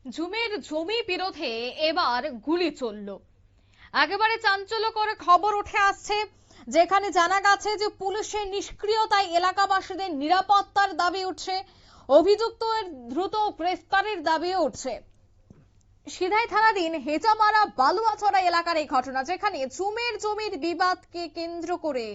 ঝুমের জমি বিরোধে এবার গুলি চলল। একেবারে চাঞ্চল্যকর খবর উঠে আসছে, যেখানে জানা গেছে যে পুলিশের নিষ্ক্রিয়তায় এলাকাবাসীদের নিরাপত্তার দাবি উঠছে, অভিযুক্তের দ্রুত গ্রেফতারের দাবিও উঠছে। সিধাই থানাধীন হেজামারা বালুয়াছড়া এলাকার এই ঘটনা, যেখানে ঝুমের জমির বিবাদকে কেন্দ্র করে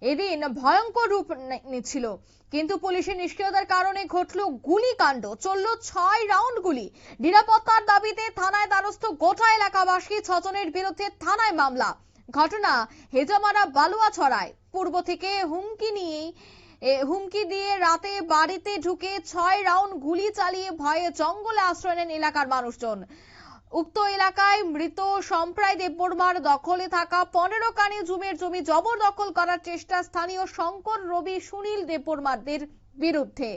এদিন ভয়ঙ্কর রূপ নিচ্ছিল, কিন্তু পুলিশের নিষ্ক্রিয়তার কারণে ঘটল গুলিকাণ্ড। চলল 6 রাউন্ড গুলি। নিরাপত্তার দাবিতে থানায় দ্বারস্থ গোটা এলাকাবাসী। 6 জনের বিরুদ্ধে থানায় মামলা। ঘটনা হেজামারা বালুয়াছড়ায়। পূর্ব থেকে হুমকি দিয়ে রাতে বাড়িতে ঢুকে 6 রাউন্ড গুলি চালিয়ে ভয়ে জঙ্গলে আশ্রয় নেন এলাকার মানুষজন। উক্ত এলাকায় মৃত সম্প্রায় দেববর্মার দখলে থাকা 15 কানি জমির জমি জবরদখল করার চেষ্টা স্থানীয় শঙ্কর, রবি, সুনীল দেববর্মাদের বিরুদ্ধে,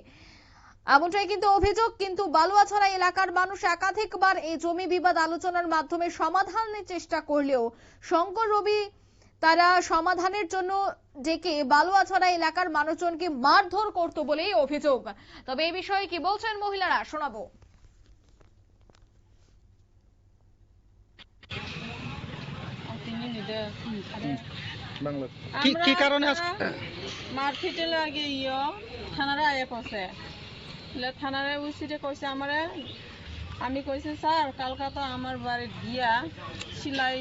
এমনটাই কিন্তু অভিযোগ। কিন্তু বালুয়াছড়া এলাকার মানুষ একাধিকবার এই জমি বিবাদ আলোচনার মাধ্যমে সমাধানের চেষ্টা করলেও শঙ্কর, রবি তারা সমাধানের জন্য ডেকে বালুয়াছড়া এলাকার মানুষজনকে মারধর করত বলেই অভিযোগ। তবে এই বিষয়ে কি বলছেন মহিলারা, শোনাবো। কি কারণে মারপিটে লাগে থানারে আয়া কছে থানারে উচিতে কইছে আমারে। আমি কইছি স্যার কালকা তো আমার বাড়ি গিয়া সিলাই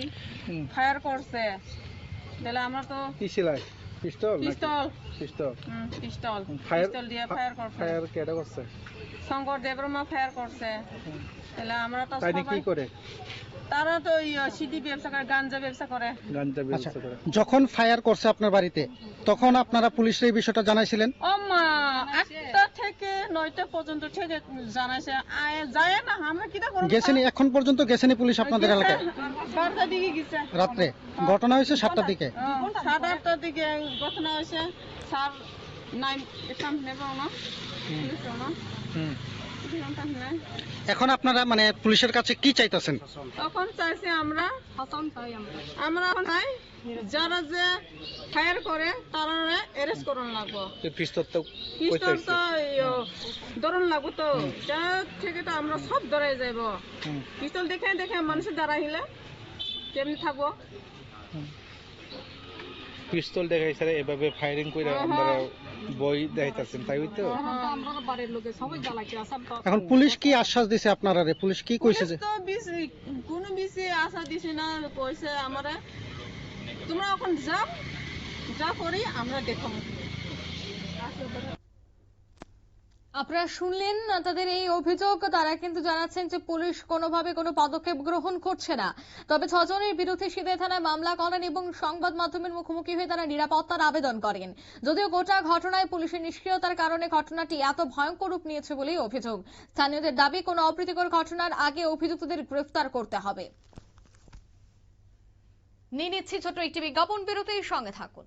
ফায়ার করছে, তাহলে আমরা তো কি সিলাই পিস্তল পিস্তল পিস্তল পিস্তল পিস্তল দিয়ে ফায়ার করছে। ফায়ার কেডা করছে? শঙ্কর দেববর্মা ফায়ার করছে। তাহলে আমরা তো তাই কি করে? তারা তো সিটি ব্যবসা করে, গাঞ্জা ব্যবসা করে। গাঞ্জা ব্যবসা করে। যখন ফায়ার করছে আপনার বাড়িতে, তখন আপনারা পুলিশের এই বিষয়টা জানাইছিলেন? ও মা 8টা থেকে 9টা পর্যন্ত ঠিক জানাইছে, যায় না আমরা কিটা করব? গেছেনি এখন পর্যন্ত? গেছেনি পুলিশ আপনাদের এলাকায়? 12টার দিকে গেছে রাত্রে। ঘটনা হয়েছে 7টার দিকে। 7-8টার দিকে ঘটনা হয়েছে। স্যার নাই এখান নেব না পুলিশ না। এখন আপনারা মানে পুলিশের কাছে কি চাইতেছেন? তখন চাইছি আমরা নাই যারা যে ফায়ার করে তারা অ্যারেস্ট করন লাগবো। পিস্তল তো ধরন লাগবো, তো যা থেকে তো আমরা সব ধরে যাইব। পিস্তল দেখে দেখে মানুষের দাঁড়াইলে কেমনি থাকবো? পিস্তল দেখাইছে এভাবে ফায়ারিং করে আমরা বই দেখাইতাছেন, তাই হইতো। এখন পুলিশ কি আশ্বাস দিছে আপনারা? পুলিশ কি কইছে? যে কোনো বেশি আশা দিছে না, কইছে আমারে তোমরা এখন যা করি আমরা দেখাবো। আপনারা শুনলেন তাদের এই অভিযোগ। তারা কিন্তু জানাচ্ছেন যে পুলিশ কোনোভাবে কোনো পদক্ষেপ গ্রহণ করছে না। তবে 6 জনের বিরুদ্ধে সিধাই থানায় মামলা করেন এবং সংবাদ মাধ্যমের মুখোমুখি হয়ে তারা নিরাপত্তার আবেদন করেন। যদিও গোটা ঘটনায় পুলিশের নিষ্ক্রিয়তার কারণে ঘটনাটি এত ভয়ঙ্কর রূপ নিয়েছে বলেই অভিযোগ। স্থানীয়দের দাবি, কোনো অপ্রীতিকর ঘটনার আগে অভিযুক্তদের গ্রেফতার করতে হবে। নিয়ে নিচ্ছি ছোট্ট একটি বিজ্ঞাপন বিরতির সঙ্গে থাকুন।